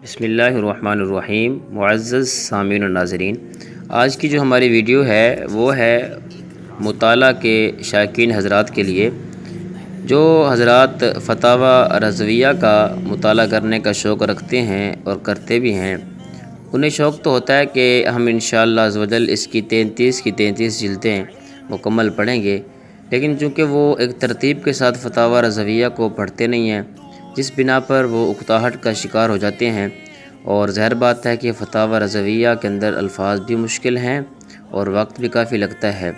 بسم اللہ الرحمن الرحیم۔ معزز سامعین و ناظرین، آج کی جو ہماری ویڈیو ہے وہ ہے مطالعہ کے شائقین حضرات کے لیے۔ جو حضرات فتاوی رضویہ کا مطالعہ کرنے کا شوق رکھتے ہیں اور کرتے بھی ہیں، انہیں شوق تو ہوتا ہے کہ ہم انشاءاللہ عزوجل اس کی 33 جلدیں مکمل پڑھیں گے، لیکن چونکہ وہ ایک ترتیب کے ساتھ فتاوی رضویہ کو پڑھتے نہیں ہیں، جس بنا پر وہ اکتاہٹ کا شکار ہو جاتے ہیں، اور ظاہر بات ہے کہ فتاوی رضویہ کے اندر الفاظ بھی مشکل ہیں اور وقت بھی کافی لگتا ہے۔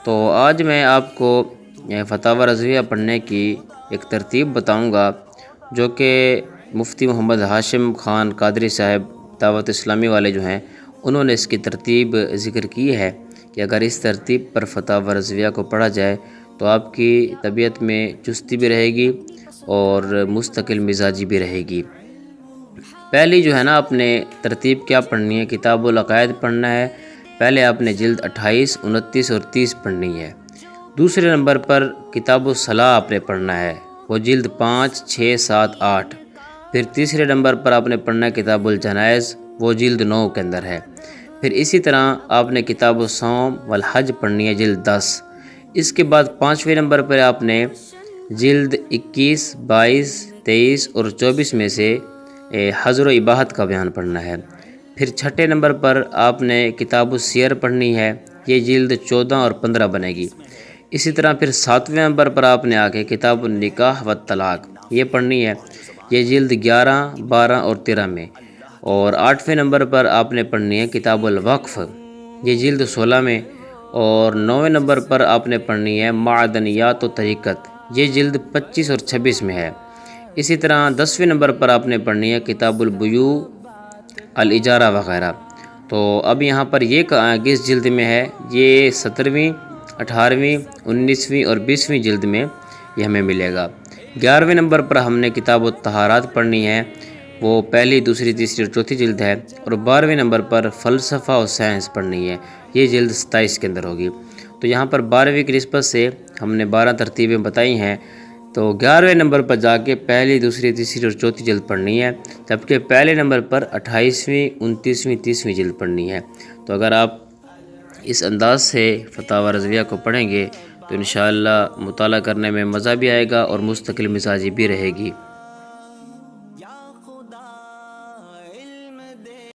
تو آج میں آپ کو فتاوی رضویہ پڑھنے کی ایک ترتیب بتاؤں گا، جو کہ مفتی محمد ہاشم خان قادری صاحب دعوت اسلامی والے جو ہیں، انہوں نے اس کی ترتیب ذکر کی ہے کہ اگر اس ترتیب پر فتاوی رضویہ کو پڑھا جائے تو آپ کی طبیعت میں چستی بھی رہے گی اور مستقل مزاجی بھی رہے گی۔ پہلی جو ہے نا، آپ نے ترتیب کیا پڑھنی ہے؟ کتاب العقائد پڑھنا ہے۔ پہلے آپ نے جلد 28، 29 اور 30 پڑھنی ہے۔ دوسرے نمبر پر کتاب الصلاۃ آپ نے پڑھنا ہے، وہ جلد 5، 6، 7، 8۔ پھر تیسرے نمبر پر آپ نے پڑھنا ہے کتاب الجنائز، وہ جلد 9 کے اندر ہے۔ پھر اسی طرح آپ نے کتاب الصوم والحج پڑھنی ہے، جلد 10۔ اس کے بعد 5ویں نمبر پر آپ نے جلد 21، 22، 23 اور 24 میں سے حضر و اباحت کا بیان پڑھنا ہے۔ پھر چھٹے نمبر پر آپ نے کتاب السیر پڑھنی ہے، یہ جلد 14 اور 15 بنے گی۔ اسی طرح پھر 7ویں نمبر پر آپ نے آ کے کتاب النکاح والطلاق یہ پڑھنی ہے، یہ جلد 11، 12 اور 13 میں۔ اور 8ویں نمبر پر آپ نے پڑھنی ہے کتاب الوقف، یہ جلد 16 میں۔ اور 9ویں نمبر پر آپ نے پڑھنی ہے معدنیات و طریقت، یہ جلد 25 اور 26 میں ہے۔ اسی طرح 10ویں نمبر پر آپ نے پڑھنی ہے کتاب البیوع، الاجارہ وغیرہ۔ تو اب یہاں پر یہ کس جلد میں ہے؟ یہ 17ویں، 18ویں، 19ویں اور 20ویں جلد میں یہ ہمیں ملے گا۔ 11ویں نمبر پر ہم نے کتاب الطہارات پڑھنی ہے، وہ پہلی، دوسری، تیسری اور چوتھی جلد ہے۔ اور 12ویں نمبر پر فلسفہ اور سائنس پڑھنی ہے، یہ جلد 27 کے اندر ہوگی۔ تو یہاں پر 12ویں کی نسبت سے ہم نے 12 ترتیبیں بتائی ہیں، تو 11ویں نمبر پر جا کے پہلی، دوسری، تیسری اور چوتھی جلد پڑھنی ہے، جبکہ پہلے نمبر پر 28ویں، 29ویں، 30ویں جلد پڑھنی ہے۔ تو اگر آپ اس انداز سے فتاوی رضویہ کو پڑھیں گے تو انشاءاللہ مطالعہ کرنے میں مزہ بھی آئے گا اور مستقل مزاجی بھی رہے گی۔